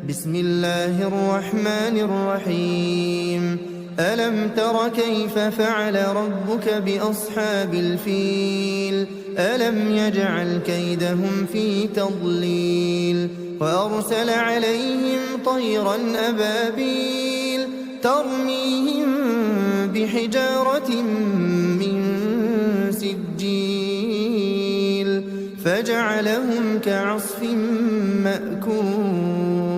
بسم الله الرحمن الرحيم ألم تر كيف فعل ربك بأصحاب الفيل ألم يجعل كيدهم في تضليل وأرسل عليهم طيرا أبابيل ترميهم بحجارة من سجيل فجعلهم كعصف مأكول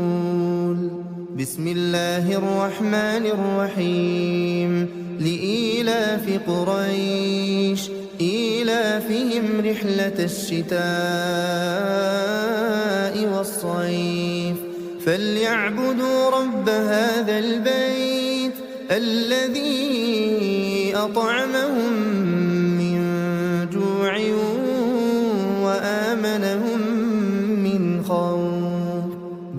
بسم الله الرحمن الرحيم لإيلاف قريش إيلافهم رحلة الشتاء والصيف فليعبدوا رب هذا البيت الذي أطعمهم من جوع وآمنهم من خوف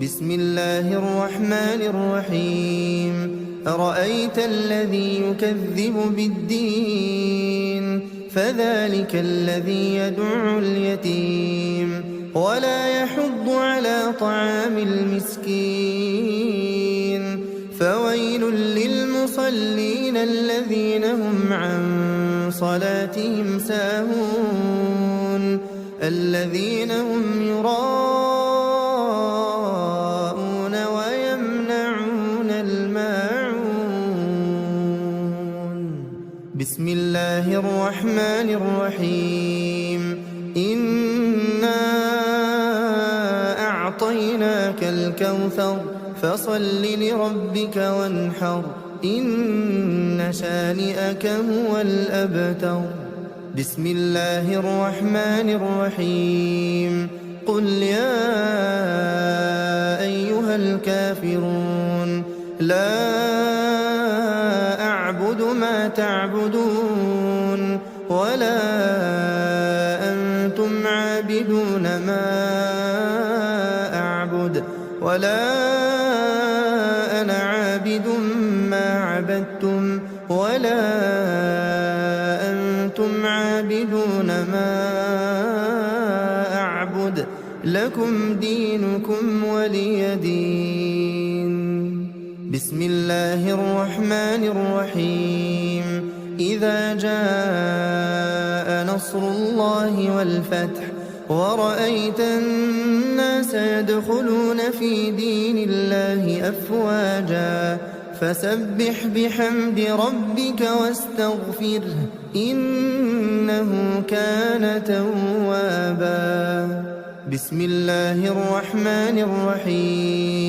بسم الله الرحمن الرحيم أرأيت الذي يكذب بالدين فذلك الذي يدع اليتيم ولا يحض على طعام المسكين فويل للمصلين الذين هم عن صلاتهم ساهون الذين هم يراءون ويمنعون الماعون بسم الله الرحمن الرحيم إنا أعطيناك الكوثر فصل لربك وانحر إن شانئك هو الأبتر بسم الله الرحمن الرحيم قل يا أيها الكافرون لا أعبد ما تعبدون ولا أنتم عابدون ما أعبد ولا أنا عابد ما عبدتم ولا أنتم عابدون ما أعبد لكم دينكم ولي دين بسم الله الرحمن الرحيم إذا جاء نصر الله والفتح ورأيت الناس يدخلون في دين الله أفواجا فسبح بحمد ربك واستغفره إنه كان توابا بسم الله الرحمن الرحيم